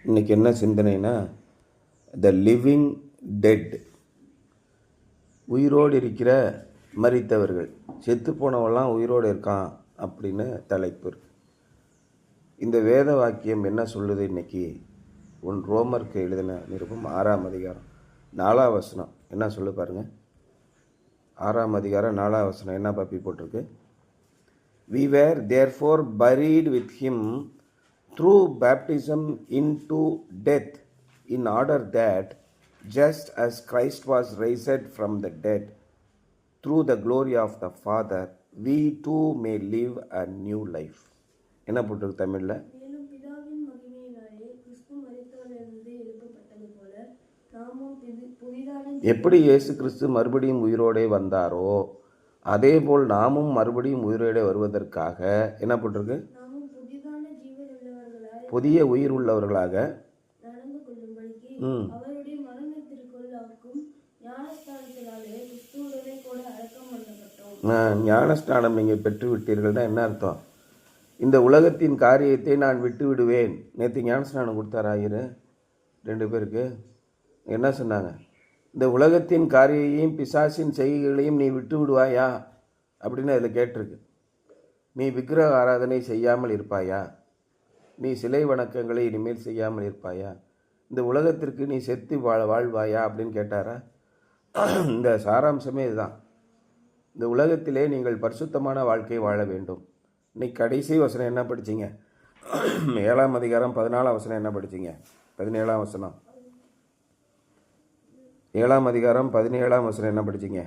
இன்றைக்கி என்ன சிந்தனைனா, the living dead, உயிரோடு இருக்கிற மரித்தவர்கள், செத்து போனவெல்லாம் உயிரோடு இருக்கான் அப்படின்னு தலைப்பு இருக்கு. இந்த வேத வாக்கியம் என்ன சொல்லுது? இன்னைக்கு ரோமருக்கு எழுதின நிருபம் 6ஆம் அதிகாரம் 4ஆம் வசனம் என்ன சொல்லு பாருங்க. 6ஆம் அதிகாரம் 4ஆம் வசனம் என்ன பாப்பி போட்டிருக்கு? We were therefore buried with him through baptism into death, in order that, just as Christ was raised from the dead through the glory of the Father, we too may live a new life. என்ன போட்டிருக்கு தமிழில்? எப்படி இயேசு கிறிஸ்து மறுபடியும் உயிரோடே வந்தாரோ அதே போல் நாமும் மறுபடியும் உயிரோடே வருவதற்காக என்ன போட்டிருக்கு? புதிய உயிர் உள்ளவர்களாக ஞானஸ்நானம் நீங்கள் பெற்று விட்டீர்கள்னா என்ன அர்த்தம்? இந்த உலகத்தின் காரியத்தை நான் விட்டு விடுவேன். நேற்று ஞானஸ்நானம் கொடுத்தார் ஆயிரு 2 பேருக்கு. என்ன சொன்னாங்க? இந்த உலகத்தின் காரியையும் பிசாசின் செய்கைகளையும் நீ விட்டு விடுவாயா அப்படின்னு அதில் கேட்டிருக்கு. நீ விக்கிரக ஆராதனை செய்யாமல் இருப்பாயா? நீ சிலை வணக்கங்களை இனிமேல் செய்யாமல் இருப்பாயா? இந்த உலகத்திற்கு நீ செத்து வாழ்வாயா அப்படின்னு கேட்டாரா? இந்த சாராம்சமே இதுதான். இந்த உலகத்திலே நீங்கள் பரிசுத்தமான வாழ்க்கை வாழ வேண்டும். இன்னைக்கு கடைசி வசனம் என்ன படிச்சிங்க? 7ஆம் அதிகாரம் 14ஆம் வசனம் என்ன படிச்சிங்க? 17ஆம் வசனம் 7ஆம் அதிகாரம் 17ஆம் வசனம் என்ன படிச்சிங்க?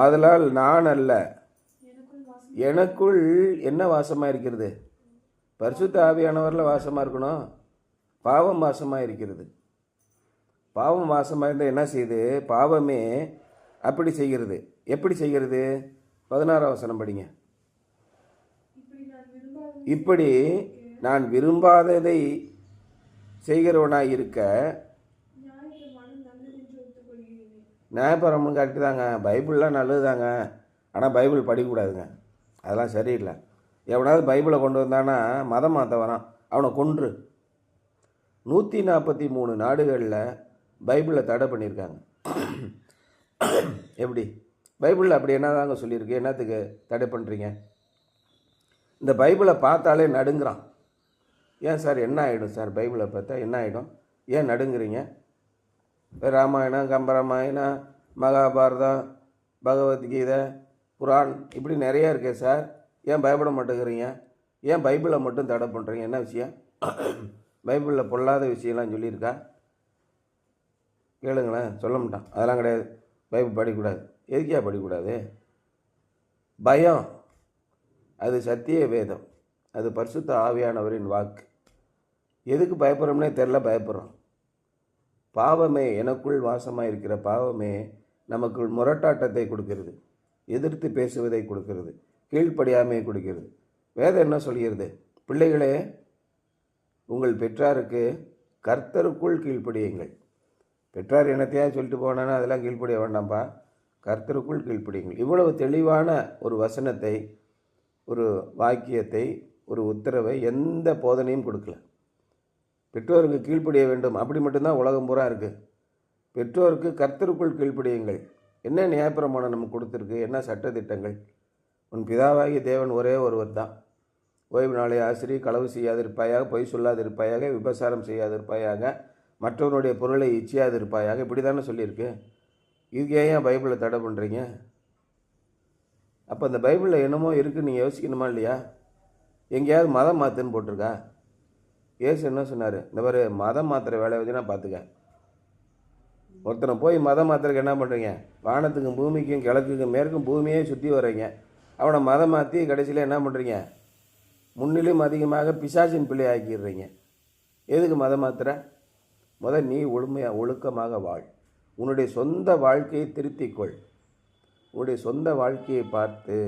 ஆதலால் நான் அல்ல, எனக்குள் என்ன வாசமாக இருக்கிறது? பரிசுத்த ஆவியானவரில் வாசமாக இருக்கணும். பாவம் வாசமாக இருக்கிறது. பாவம் வாசமாக இருந்தால் என்ன செய்யுது? பாவமே அப்படி செய்கிறது. எப்படி செய்கிறது? 16ஆம் வசனம் படிங்க. இப்படி நான் விரும்பாததை செய்கிறவனாக இருக்க நியாயப்பிரமாணம் கரெக்டு தாங்க, பைபிள்லாம் நல்லது தாங்க, ஆனால் பைபிள் படிக்கக்கூடாதுங்க, அதெல்லாம் சரியில்லை. எவனாவது பைபிளை கொண்டு வந்தானா மதம் மாற்ற வரான், அவனை கொன்று. 143 நாடுகளில் பைபிளை தடை பண்ணியிருக்காங்க. எப்படி? பைபிளில் அப்படி என்ன தாங்க சொல்லியிருக்கு? என்னத்துக்கு தடை பண்ணுறீங்க? இந்த பைபிளை பார்த்தாலே நடுங்கிறான். ஏன் சார் என்ன ஆகிடும் சார்? பைபிளை பார்த்தா என்ன ஆகிடும்? ஏன் நடுங்குறீங்க? ராமாயணம், கம்பராமாயணம், மகாபாரதம், பகவத்கீதை, குரான் இப்படி நிறையா இருக்கே சார், ஏன் பயப்பட மாட்டேங்கிறீங்க? ஏன் பைபிளை மட்டும் தடை பண்ணுறீங்க? என்ன விஷயம்? பைபிளில் பொல்லாத விஷயம்லாம் சொல்லியிருக்கா? கேளுங்களேன், சொல்ல மாட்டான். அதெல்லாம் கிடையாது. பைபிள் படிக்கக்கூடாது. எதுக்கியா படிக்கக்கூடாது? பயம். அது சத்திய வேதம், அது பரிசுத்த ஆவியானவரின் வாக்கு. எதுக்கு பயப்படுறோம்னே தெரில, பயப்படுறோம். பாவமே, எனக்குள் வாசமாக இருக்கிற பாவமே நமக்குள் முரட்டாட்டத்தை கொடுக்கிறது, எதிர்த்து பேசுவதை கொடுக்கிறது, கீழ்ப்படியாமையை கொடுக்கிறது. வேதம் என்ன சொல்கிறது? பிள்ளைகளே, உங்கள் பெற்றாருக்கு கர்த்தருக்குள் கீழ்ப்படியுங்கள். பெற்றார் என்னத்தையா சொல்லிட்டு போனான்னா அதெல்லாம் கீழ்ப்படிய வேண்டாம்ப்பா, கர்த்தருக்குள் கீழ்ப்படியுங்கள். இவ்வளவு தெளிவான ஒரு வசனத்தை, ஒரு வாக்கியத்தை, ஒரு உத்தரவை எந்த போதனையும் கொடுக்கல. பெற்றோருக்கு கீழ்ப்படிய வேண்டும், அப்படி மட்டும்தான் உலகம் பூரா இருக்குது. பெற்றோருக்கு கர்த்தருக்குள் கீழ்ப்படியுங்கள். என்ன நியாயப்பிரமாணம் நமக்கு கொடுத்துருக்கு? என்ன சட்டத்திட்டங்கள்? உன் பிதாவாகிய தேவன் ஒரே ஒருவர் தான். ஓய்வு நாளை ஆசிரி, களவு செய்யாதிருப்பாயாக, பொய் சொல்லாதிருப்பாயாக, விபசாரம் செய்யாதிருப்பாயாக, மற்றவனுடைய பொருளை இச்சியாதிருப்பாயாக, இப்படி தானே சொல்லியிருக்கு. இதுக்கு ஏன் பைபிளை தடை பண்ணுறீங்க? அப்போ அந்த பைபிளில் என்னமோ இருக்குன்னு நீங்கள் யோசிக்கணுமா இல்லையா? எங்கேயாவது மதம் மாற்றுன்னு போட்டிருக்கா? ஏசு என்ன சொன்னார்? இந்த மாதிரி மதம் மாத்திர வேலையை வச்சுன்னா பார்த்துக்க. ஒருத்தனை போய் மதம் மாத்திரக்கு என்ன பண்ணுறீங்க? வானத்துக்கும் பூமிக்கும் கிழக்குக்கும் மேற்கும் பூமியே சுற்றி வர்றீங்க. அவனை மதம் மாற்றி கடைசியில் என்ன பண்ணுறீங்க? முன்னிலும் அதிகமாக பிசாசின் பிள்ளை ஆக்கிடுறீங்க. எதுக்கு மதம் மாத்திர? நீ ஒழுக்கமாக வாழ். உன்னுடைய சொந்த வாழ்க்கையை திருத்திக்கொள். உன்னுடைய சொந்த வாழ்க்கையை பார்த்து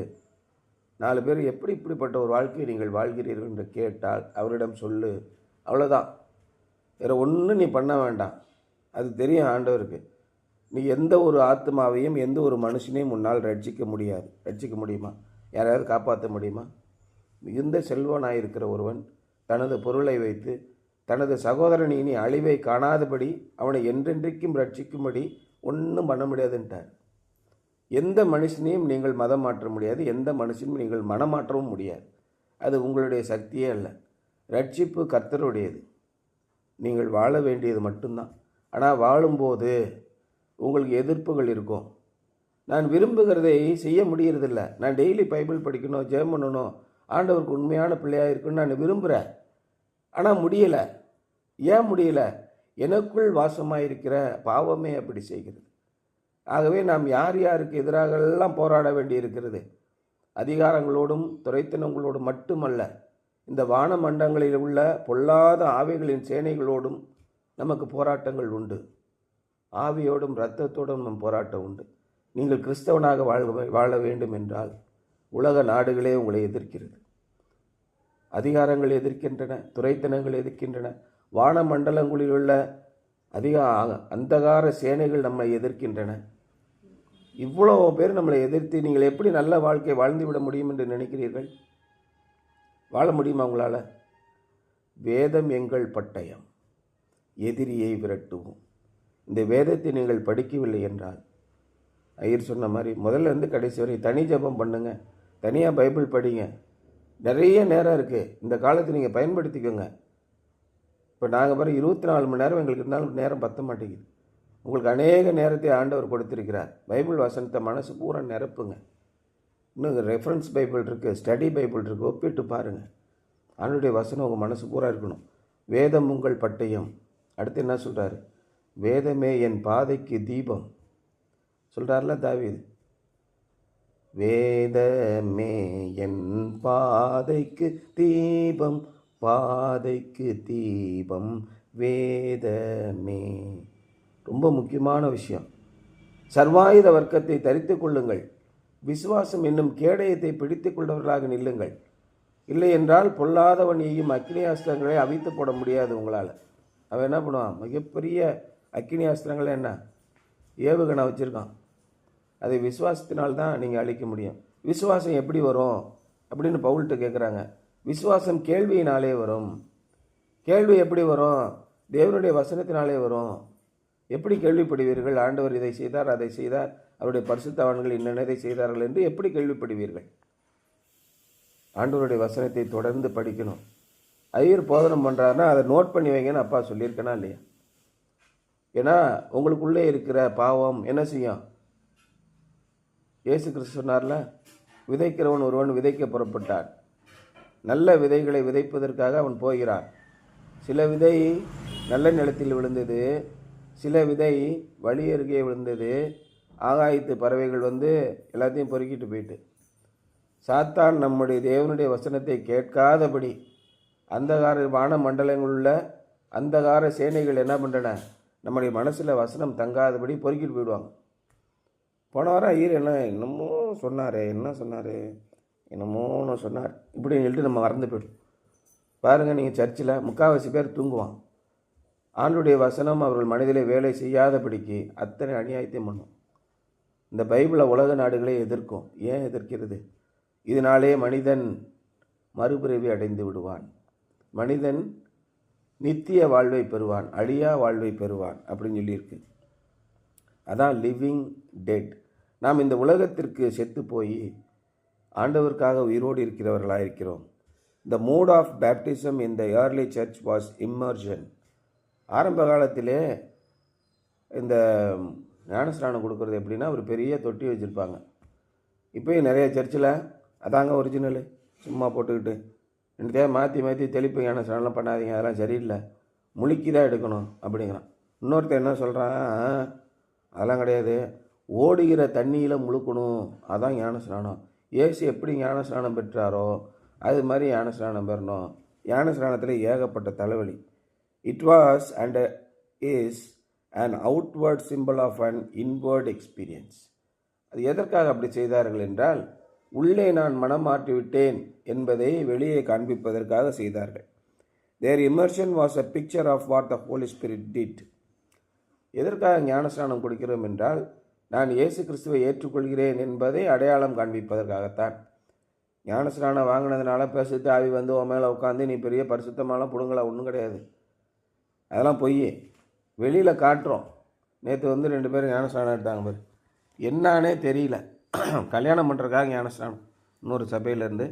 4 பேர் எப்படி இப்படிப்பட்ட ஒரு வாழ்க்கையை நீங்கள் வாழ்கிறீர்கள் என்று கேட்டால் அவரிடம் சொல்லு. அவ்வளோதான். வேறு ஒன்றும் நீ பண்ண வேண்டாம். அது தெரியும் ஆண்டவருக்கு. நீ எந்த ஒரு ஆத்மாவையும் எந்த ஒரு மனுஷனையும் முன்னால் ரட்சிக்க முடியாது. ரட்சிக்க முடியுமா? யாரையாவது காப்பாற்ற முடியுமா? மிகுந்த செல்வனாக இருக்கிற ஒருவன் தனது பொருளை வைத்து தனது சகோதரன் இனி அழிவை காணாதபடி அவனை என்றென்றைக்கும் ரட்சிக்கும்படி ஒன்றும் பண்ண முடியாதுன்ட்டார். எந்த மனுஷனையும் நீங்கள் மதம் மாற்ற முடியாது, எந்த மனுஷனையும் நீங்கள் மனம் மாற்றவும் முடியாது. அது உங்களுடைய சக்தியே அல்ல. ரட்சிப்பு கர்த்தருடையது. நீங்கள் வாழ வேண்டியது மட்டும்தான். ஆனால் வாழும்போது உங்களுக்கு எதிர்ப்புகள் இருக்கும். நான் விரும்புகிறதை செய்ய முடியறதில்ல. நான் டெய்லி பைபிள் படிக்கணும், ஜெபம் பண்ணணும், ஆண்டவருக்கு உண்மையான பிள்ளையாக இருக்குன்னு நான் விரும்புகிறேன். ஆனால் முடியலை. ஏன் முடியலை? எனக்குள் வாசமாக இருக்கிற பாவமே அப்படி செய்கிறது. ஆகவே நாம் யார் யாருக்கு எதிராகலாம் போராட வேண்டி இருக்கிறது. அதிகாரங்களோடும் துரைத்தனங்களோடும் மட்டுமல்ல, இந்த வான மண்டங்களில் உள்ள பொல்லாத ஆவிகளின் சேனைகளோடும் நமக்கு போராட்டங்கள் உண்டு. ஆவியோடும் இரத்தத்தோடும் நம் போராட்டம் உண்டு. நீங்கள் கிறிஸ்தவனாக வாழ வேண்டும் என்றால் உலக நாடுகளே உங்களை எதிர்க்கிறது. அதிகாரங்கள் எதிர்க்கின்றன, துரைத்தனங்கள் எதிர்க்கின்றன, வான மண்டலங்களில் உள்ள அந்தகார சேனைகள் நம்மை எதிர்க்கின்றன. இவ்வளோ பேர் நம்மளை எதிர்த்து நீங்கள் எப்படி நல்ல வாழ்க்கை வாழ்ந்துவிட முடியும் என்று நினைக்கிறீர்கள்? வாழ முடியுமா உங்களால்? வேதம் எங்கள் பட்டயம், எதிரியை விரட்டுவோம். இந்த வேதத்தை நீங்கள் படிக்கவில்லை என்றால், ஐயர் சொன்ன மாதிரி முதல்ல இருந்து கடைசி வரை தனி ஜெபம் பண்ணுங்க, தனியாக பைபிள் படிங்க. நிறைய நேரம் இருக்குது. இந்த காலத்தை நீங்கள் பயன்படுத்திக்கோங்க. இப்போ நாங்கள் பாரு 24 மணி நேரம் எங்களுக்கு இருந்தாலும் நேரம் பத்த மாட்டேங்குது. உங்களுக்கு அநேக நேரத்தை ஆண்டவர் கொடுத்திருக்கிறார். பைபிள் வசனத்தை மனசு பூரா நிரப்புங்க. இன்னும் ரெஃபரன்ஸ் பைபிள் இருக்குது, ஸ்டடி பைபிள் இருக்குது, ஒப்பிட்டு பாருங்கள். ஆண்டவருடைய வசனம் உங்கள் மனசு பூரா இருக்கணும். வேதம் உங்கள் பட்டயம். அடுத்து என்ன சொல்கிறாரு? வேதமே என் பாதைக்கு தீபம் சொல்கிறார்ல தாவீது. வேதமே என் பாதைக்கு தீபம், பாதைக்கு தீபம் வேதமே. ரொம்ப முக்கியமான விஷயம். சர்வாயுத வர்க்கத்தை தரித்து கொள்ளுங்கள். விசுவாசம் என்னும் கேடயத்தை பிடித்து கொண்டவர்களாக நில்லுங்கள். இல்லை என்றால் பொல்லாதவன் எய்யும் அக்கினி அஸ்திரங்களை அவித்து போட முடியாது உங்களால். அவன் என்ன பண்ணுவான்? மிகப்பெரிய அக்கினி அஸ்திரங்களை என்ன ஏவுகணை வச்சுருக்கான். அதை விசுவாசத்தினால்தான் நீங்கள் அழிக்க முடியும். விசுவாசம் எப்படி வரும் அப்படின்னு பவுல்கிட்ட கேட்குறாங்க. விசுவாசம் கேள்வியினாலே வரும். கேள்வி எப்படி வரும்? தேவனுடைய வசனத்தினாலே வரும். எப்படி கேள்விப்படுவீர்கள்? ஆண்டவர் இதை செய்தார், அதை செய்தார், அவருடைய பரிசுத்தவான்கள் இன்னதை செய்தார்கள் என்று எப்படி கேள்விப்படுவீர்கள்? ஆண்டவருடைய வசனத்தை தொடர்ந்து படிக்கணும். ஐயர் போதனம் பண்ணுறாருன்னா அதை நோட் பண்ணி வைங்கன்னு அப்பா சொல்லியிருக்கனா இல்லையா? ஏன்னா உங்களுக்குள்ளே இருக்கிற பாவம் என்ன செய்யும்? இயேசு கிறிஸ்து சொன்னார்ல, விதைக்கிறவன் ஒருவன் விதைக்க புறப்பட்டான். நல்ல விதைகளை விதைப்பதற்காக அவன் போகிறான். சில விதை நல்ல நிலத்தில் விழுந்தது, சில விதை வழி அருகே விழுந்தது. ஆகாயத்து பறவைகள் வந்து எல்லாத்தையும் பொறுக்கிட்டு போயிட்டு. சாத்தான் நம்முடைய தேவனுடைய வசனத்தை கேட்காதபடி அந்தகார வான மண்டலங்களுள்ள அந்தகார சேனைகள் என்ன பண்ணுறன? நம்முடைய மனசில் வசனம் தங்காதபடி பொறுக்கிட்டு போயிடுவாங்க. போன வாரம் ஐயர் என்னமோ சொன்னார், என்னமோன்னு சொன்னார் இப்படின்னு சொல்லிட்டு நம்ம மறந்து போய்டும். பாருங்கள், நீங்கள் சர்ச்சில் முக்கால்வாசி பேர் தூங்குவான். ஆண்டுடைய வசனம் அவர்கள் மனதிலே வேலை செய்யாதபடிக்கு அத்தனை அநியாயத்தையும் பண்ணும். இந்த பைபிளை உலக நாடுகளே எதிர்க்கும். ஏன் எதிர்க்கிறது? இதனாலே மனிதன் மறுபிறவி அடைந்து விடுவான். மனிதன் நித்திய வாழ்வை பெறுவான், அழியா வாழ்வை பெறுவான் அப்படின்னு சொல்லியிருக்கு. அதான் லிவிங் டெட். நாம் இந்த உலகத்திற்கு செத்து போய் ஆண்டவருக்காக உயிரோடு இருக்கிறவர்களாக இருக்கிறோம். The mode of baptism in the early church was immersion. ஆரம்ப காலத்திலே இந்த ஞானஸ்நானம் கொடுக்குறது எப்படின்னா ஒரு பெரிய தொட்டி வச்சுருப்பாங்க. இப்போயும் நிறைய சர்ச்சில் அதாங்க ஒரிஜினலு, சும்மா போட்டுக்கிட்டு ரெண்டு மாற்றி தெளிப்பு ஞானஸ்நானம்லாம் பண்ணாதீங்க, அதெல்லாம் சரியில்லை, முழுக்கி தான் எடுக்கணும் அப்படிங்கிறான். இன்னொருத்தர் என்ன சொல்கிறான்? அதெல்லாம் கிடையாது, ஓடுகிற தண்ணியில் முழுக்கணும், அதான் ஞானஸ்நானம். இயேசு எப்படி ஞானஸ்நானம் பெற்றாரோ அது மாதிரி ஞானஸ்நானம் பெறணும். ஞானஸ்நானத்தில் ஏகப்பட்ட தலைவலி. It was and is an outward symbol of an inward experience. அது எதற்காக அப்படி செய்தார்கள் என்றால், உள்ளே நான் மனம் மாற்றிவிட்டேன் என்பதை வெளியே காண்பிப்பதற்காக செய்தார்கள். Their immersion was a picture of what the Holy Spirit did. எதற்காக ஞானஸ்நானம் கொடுக்கிறோம் என்றால், நான் இயேசு கிறிஸ்துவை ஏற்றுக்கொள்கிறேன் என்பதை அடையாளம் காண்பிப்பதற்காகத்தான். ஞானஸ்நானம் வாங்கினதுனால பேசிட்டு ஆவி வந்து உன் மேலே உட்காந்து நீ பெரிய பரிசுத்தமாலாம் பிடுங்கலாம், ஒன்றும் கிடையாது. அதெல்லாம் பொய். வெளியில் காட்டுறோம். நேற்று வந்து 2 பேரும் ஞானஸ்நானம் எடுத்தாங்க பாரு, என்னானே தெரியல. கல்யாணம் பண்ணுறதுக்காக ஞானஸ்நானம், இன்னொரு சபையிலேருந்து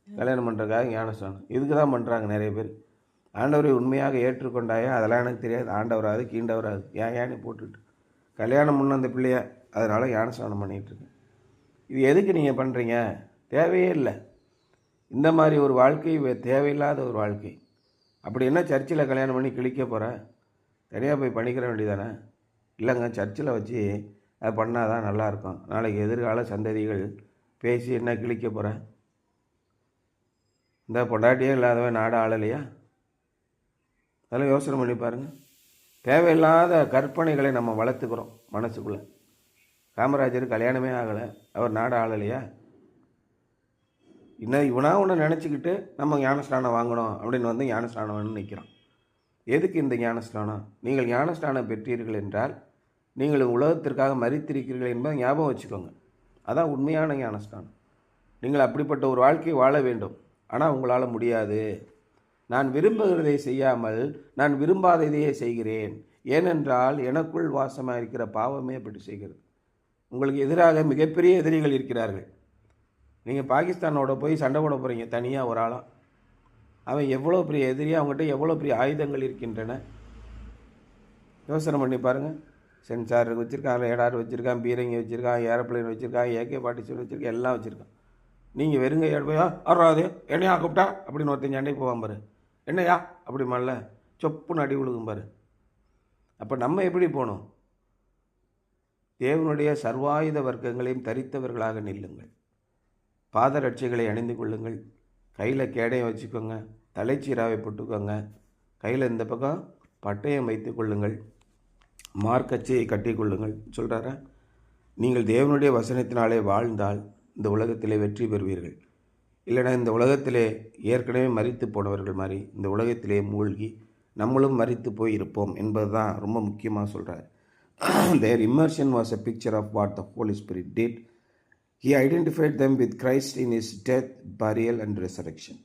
கல்யாணம் பண்ணுறதுக்காக ஞானஸ்நானம். இதுக்கு தான் பண்ணுறாங்க நிறைய பேர். ஆண்டவரை உண்மையாக ஏற்றுக்கொண்டாயா, அதெல்லாம் எனக்கு தெரியாது, ஆண்டவராது கீண்டவராது ஏன்னு போட்டுட்டு கல்யாணம் முன்ன அந்த பிள்ளைய, அதனால் ஞானஸ்நானம் பண்ணிகிட்ருக்கேன். இது எதுக்கு நீங்கள் பண்ணுறீங்க? தேவையே இல்லை. இந்த மாதிரி ஒரு வாழ்க்கை தேவையில்லாத ஒரு வாழ்க்கை. அப்படி என்ன சர்ச்சில் கல்யாணம் பண்ணி கிழிக்க போகிறேன்? தனியாக போய் பண்ணிக்கிற வேண்டியதானே? இல்லைங்க, சர்ச்சில் வச்சு அது பண்ணால் தான் நல்லாயிருக்கும். நாளைக்கு எதிர்கால சந்ததிகள் பேசி என்ன கிழிக்க போகிறேன்? இந்த பொண்டாட்டியே இல்லாதவன் நாடு ஆளலையா? அதெல்லாம் யோசனை பண்ணி பாருங்கள். தேவையில்லாத கற்பனைகளை நம்ம வளர்த்துக்கிறோம் மனசுக்குள்ளே. காமராஜர் கல்யாணமே ஆகலை, அவர் நாடு ஆளலையா? இன்னும் இவனா ஒன்று நினச்சிக்கிட்டு நம்ம ஞானஸ்நானம் வாங்கணும் அப்படின்னு வந்து ஞானஸ்நானம் வேணும்னு நிற்கிறான். எதுக்கு இந்த ஞானஸ்நானம்? நீங்கள் ஞானஸ்நானம் பெற்றீர்கள் என்றால் நீங்கள் உலகத்திற்காக மரித்திருக்கிறீர்கள் என்பதை ஞாபகம் வச்சுக்கோங்க. அதான் உண்மையான ஞானஸ்நானம். நீங்கள் அப்படிப்பட்ட ஒரு வாழ்க்கையை வாழ வேண்டும். ஆனால் உங்களால் முடியாது. நான் விரும்புகிறதை செய்யாமல் நான் விரும்பாததையே செய்கிறேன். ஏனென்றால் எனக்குள் வாசமாக இருக்கிற பாவமே அப்படி செய்கிறது. உங்களுக்கு எதிராக மிகப்பெரிய எதிரிகள் இருக்கிறார்கள். நீங்கள் பாகிஸ்தானோட போய் சண்டை போட போகிறீங்க தனியாக ஒரு ஆளாக. அவன் எவ்வளோ பெரிய எதிரியாக, அவங்ககிட்ட எவ்வளோ பெரிய ஆயுதங்கள் இருக்கின்றன யோசனை பண்ணி பாருங்கள். சென்சார் வச்சுருக்கான், ரேடார் வச்சுருக்கான், பீரங்கி வச்சுருக்கான், ஏரோப்ளைன் வச்சுருக்கான், AK-47 வச்சுருக்கான், எல்லாம் வச்சுருக்கான். நீங்கள் வெறுங்க போய் ஆறாது என்னையா கூப்பிட்டா அப்படின்னு ஒருத்தன் சண்டைக்கு போவான் பாரு, என்னையா அப்படி மல்ல சொப்புன்னு அடி விழுகும் பாரு. அப்போ நம்ம எப்படி போகணும்? தேவனுடைய சர்வாயுத வர்க்கங்களையும் தரித்தவர்களாக நில்லுங்கள். பாதரட்சைகளை அணிந்து கொள்ளுங்கள். கையில் கேடயம் வச்சுக்கோங்க, தலைச்சீராவை போட்டுக்கோங்க, கையில் இந்த பக்கம் பட்டயம் வைத்து கொள்ளுங்கள், மார்க்கச்சையை கட்டி கொள்ளுங்கள் சொல்கிறாரா? நீங்கள் தேவனுடைய வசனத்தினாலே வாழ்ந்தால் இந்த உலகத்திலே வெற்றி பெறுவீர்கள். இல்லைனா இந்த உலகத்திலே ஏற்கனவே மரித்து போனவர்கள் மாதிரி இந்த உலகத்திலே மூழ்கி நம்மளும் மரித்து போயிருப்போம் என்பது தான் ரொம்ப முக்கியமாக சொல்கிறார். Their immersion was a picture of what the Holy Spirit did. He identified them with Christ in his death, burial and resurrection.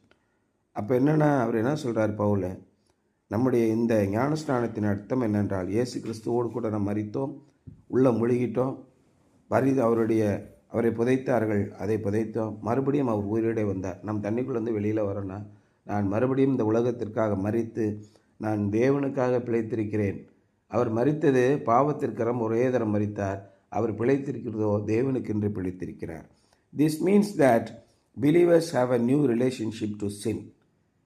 அப்போ என்னென்னா அவர் என்ன சொல்கிறார் பவுல், நம்முடைய இந்த ஞானஸ்நானத்தின் அர்த்தம் என்னென்றால் இயேசு கிறிஸ்துவோடு கூட நாம் மரித்தோம், உள்ளே முழுகிட்டோம், அவரை புதைத்தார்கள், அதை புதைத்தோம், மறுபடியும் அவர் உயிரிட வந்தார். நம் தண்ணிக்குள்ளேருந்து வெளியில் வரேன்னா நான் மறுபடியும் இந்த உலகத்திற்காக மரித்து நான் தேவனுக்காக பிழைத்திருக்கிறேன். அவர் மரித்தது பாவத்திற்கரம் ஒரே தரம் மரித்தார், அவர் பிழைத்திருக்கிறதோ தேவனுக்கென்று பிழைத்திருக்கிறார். This means that believers have a new relationship to sin.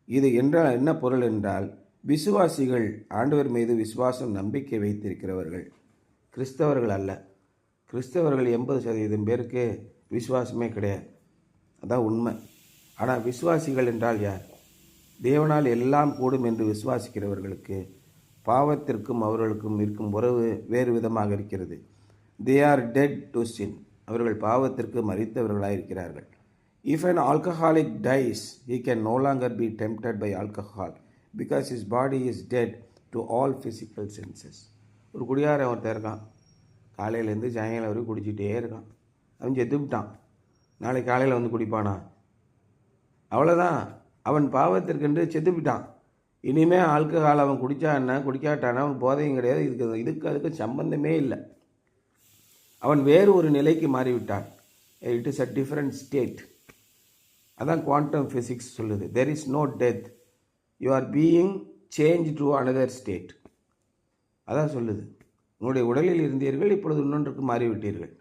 இது என்றால் என்ன பொருள் என்றால், விசுவாசிகள் ஆண்டவர் மீது விசுவாசம் நம்பிக்கை வைத்திருக்கிறவர்கள், கிறிஸ்தவர்கள் அல்ல. கிறிஸ்தவர்கள் 80% பேருக்கு விசுவாசமே கிடையாது, அதான் உண்மை. ஆனால் விசுவாசிகள் என்றால் யார்? தேவனால் எல்லாம் கூடும் என்று விசுவாசிக்கிறவர்களுக்கு பாவத்திற்கும் அவர்களுக்கும் இருக்கும் உறவு வேறு விதமாக இருக்கிறது. தே ஆர் டெட் டு சின். அவர்கள் பாவத்திற்கு மரித்தவர்களாக இருக்கிறார்கள். If an alcoholic dies, he can no longer be tempted by alcohol because his body is dead to all physical senses. ஒரு குடியாரன் ஒருத்தர் இருக்கான், காலையிலேருந்து சாயங்காலம் வரைக்கும் குடிச்சிட்டே இருக்கான். அவன் செத்துவிட்டான். நாளைக்கு காலையில் வந்து குடிப்பானா? அவ்வளோதான், அவன் பாவத்திற்கென்று செத்துவிட்டான். இனிமேல் ஆல்கஹால் அவன் குடித்தா என்ன குடிக்காட்டானா அவன் போதையும் கிடையாது. இதுக்கு அதுக்கு சம்பந்தமே இல்லை. அவன் வேறு ஒரு நிலைக்கு மாறிவிட்டான். It is a different state. அதான் குவாண்டம் ஃபிசிக்ஸ் சொல்லுது. There is no death, you are being change to another state. அதான் சொல்லுது. உங்களுடைய உடலில் இருந்தீர்கள், இப்பொழுது இன்னொன்றுக்கு மாறிவிட்டீர்கள்.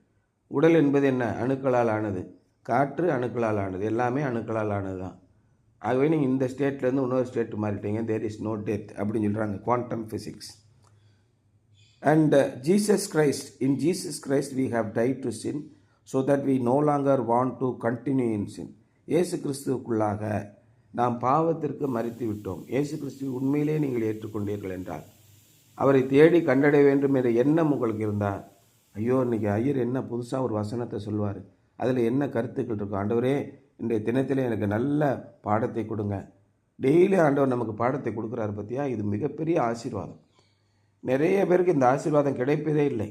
உடல் என்பது என்ன? அணுக்களால் ஆனது. காற்று அணுக்களால் ஆனது, எல்லாமே அணுக்களால் ஆனது தான். ஆகவே நீங்கள் இந்த ஸ்டேட்லேருந்து இன்னொரு ஸ்டேட் மாறிட்டீங்க. தேர் இஸ் நோ டெத் அப்படின்னு சொல்கிறாங்க quantum physics. And Jesus Christ, in Jesus Christ we have died to sin so that we no longer want to continue in sin. இயேசு கிறிஸ்துவுக்குள்ளாக நாம் பாவத்திற்கு மரித்து விட்டோம். இயேசு கிறிஸ்துவை உண்மையிலே நீங்கள் ஏற்றுக்கொண்டீர்கள் என்றால், அவரை தேடி கண்டடைய வேண்டும் என்ற எண்ணம் உங்களுக்கு இருந்தால், ஐயோ இன்றைக்கி ஐயர் என்ன புதுசாக ஒரு வசனத்தை சொல்வார், அதில் என்ன கருத்துக்கள் இருக்கும், ஆண்டவரே இன்றைய தினத்தில் எனக்கு நல்ல பாடத்தை கொடுங்க. டெய்லி ஆண்டவர் நமக்கு பாடத்தை கொடுக்குறாரு பார்த்தியா, இது மிகப்பெரிய ஆசீர்வாதம். நிறைய பேருக்கு இந்த ஆசீர்வாதம் கிடைப்பதே இல்லை.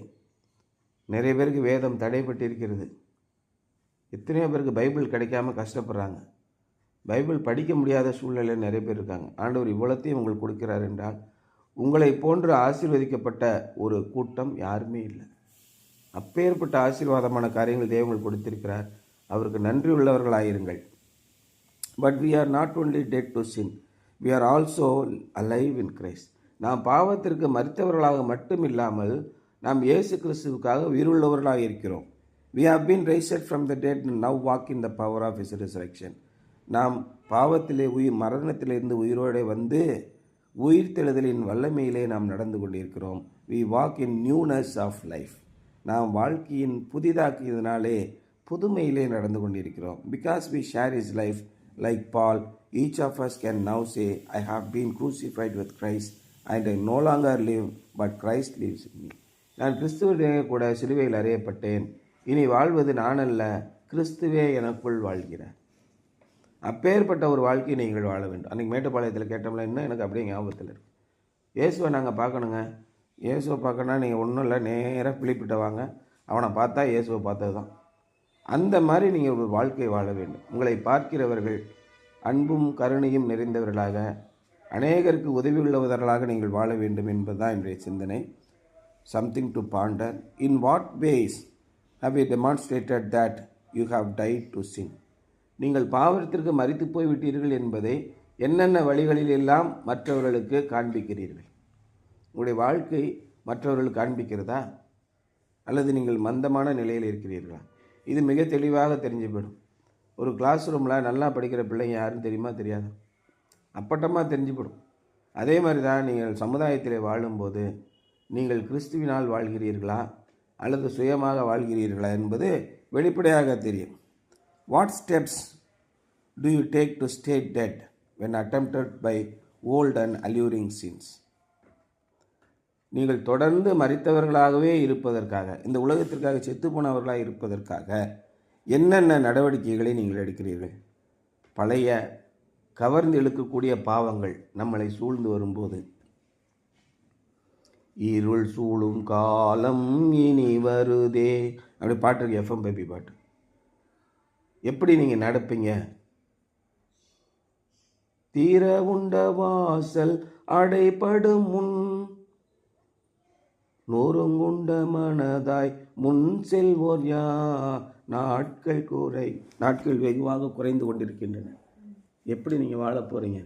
நிறைய பேருக்கு வேதம் தடைப்பட்டு இருக்கிறது. எத்தனையோ பேருக்கு பைபிள் கிடைக்காம கஷ்டப்படுறாங்க. பைபிள் படிக்க முடியாத சூழ்நிலையில் நிறைய பேர் இருக்காங்க. ஆண்டவர் இவ்வளோத்தையும் உங்களுக்கு கொடுக்கிறார் என்றால் உங்களை போன்று ஆசீர்வதிக்கப்பட்ட ஒரு கூட்டம் யாருமே இல்லை. அப்பேற்பட்ட ஆசீர்வாதமான காரியங்கள் தேவங்கள் கொடுத்திருக்கிறார். அவருக்கு நன்றி உள்ளவர்களாயிருங்கள். But we are not only dead to sin, we are also alive in Christ. நாம் பாவத்திற்கு மரித்தவர்களாக மட்டும் இல்லாமல் நாம் இயேசு கிறிஸ்துவுக்காக உயிருள்ளவர்களாக இருக்கிறோம். We have been raised from the dead and now walk in the power of his resurrection. நாம் பாவத்திலே மரணத்திலிருந்து உயிரோடு வந்து உயிர்த்தெழுதலின் வல்லமையிலே நாம் நடந்து கொண்டிருக்கிறோம். We walk in newness of life. நாம் வாழ்க்கையின் புதிதாக்கியதினாலே புதுமையிலே நடந்து கொண்டிருக்கிறோம். Because we share his life like Paul, each of us can now say, I have been crucified with Christ and I no longer live, but Christ lives in me. நான் கிறிஸ்துவுடைய கூட சிலுவையில் அறையப்பட்டேன், இனி வாழ்வது நான் அல்ல, கிறிஸ்துவே எனக்குள் வாழ்கிறார். அப்பேற்பட்ட ஒரு வாழ்க்கையை நீங்கள் வாழ வேண்டும். அன்றைக்கி மேட்டுப்பாளையத்தில் கேட்டோம்ல, இன்னும் எனக்கு அப்படியே ஞாபகத்தில் இருக்கு. இயேசுவை நாங்கள் பார்க்கணுங்க. இயேசுவை பார்க்கணுன்னா நீங்கள் ஒன்றும் இல்லை, நேராக பிலிப்பிட்ட வாங்க, அவனை பார்த்தா இயேசுவை பார்த்தது தான். அந்த மாதிரி நீங்கள் ஒரு வாழ்க்கை வாழ வேண்டும். உங்களை பார்க்கிறவர்கள் அன்பும் கருணையும் நிறைந்தவர்களாக, அநேகருக்கு உதவி உள்ளவர்களாக நீங்கள் வாழ வேண்டும் என்பதுதான் இன்றைய சிந்தனை. Something to ponder. In what ways have you demonstrated that you have died to sin? நீங்கள் பாவத்திற்கு மரித்து போய்விட்டீர்கள் என்பதை என்னென்ன வழிகளில் எல்லாம் மற்றவர்களுக்கு காண்பிக்கிறீர்கள்? உங்களுடைய வாழ்க்கை மற்றவர்களுக்கு காண்பிக்கிறதா, அல்லது நீங்கள் மந்தமான நிலையில் இருக்கிறீர்களா? இது மிக தெளிவாக தெரிஞ்சு போயிடும். ஒரு கிளாஸ் ரூமில் நல்லா படிக்கிற பிள்ளைங்க யாரும் தெரியுமா, தெரியாது, அப்பட்டமாக தெரிஞ்சு போடும். அதே மாதிரி தான் நீங்கள் சமுதாயத்தில் வாழும்போது நீங்கள் கிறிஸ்துவினால் வாழ்கிறீர்களா அல்லது சுயமாக வாழ்கிறீர்களா என்பது வெளிப்படையாக தெரியும். What steps do you take to stay dead when attempted by old and alluring sins? நீங்கள் தொடர்ந்து மரித்தவர்களாகவே இருப்பதற்காக, இந்த உலகத்திற்காக செத்து போனவர்களாக இருப்பதற்காக என்னென்ன நடவடிக்கைகளை நீங்கள் எடுக்கிறீர்கள்? பழைய கவர்ந்து இழுக்கக்கூடிய பாவங்கள் நம்மளை சூழ்ந்து வரும்போது, இருள் சூழும் காலம் இனி வருதே அப்படி பாட்டு இருக்கு, எஃப்எம் பேபி பாட்டு. எப்படி நீங்கள் நடப்பீங்க? தீர உண்ட வாசல் அடைபடும் முன் நோருங்குண்ட மனதாய் முன் செல்வோர் யார்? நாட்கள் வெகுவாக குறைந்து கொண்டிருக்கின்றன. எப்படி நீங்கள் வாழ போகிறீங்க?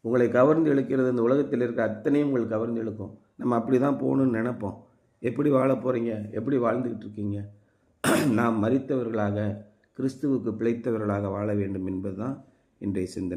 உங்களை கவர்ந்து இழுக்கிறது இந்த உலகத்தில் இருக்க அத்தனையும் உங்களை கவர்ந்து இழுக்கும். நம்ம அப்படி தான் போகணுன்னு நினைப்போம். எப்படி வாழ போகிறீங்க? எப்படி வாழ்ந்துக்கிட்டு இருக்கீங்க? நாம் மரித்தவர்களாக, கிறிஸ்துவுக்கு பிழைத்தவர்களாக வாழ வேண்டும் என்பது தான் இன்றைய சிந்தனை.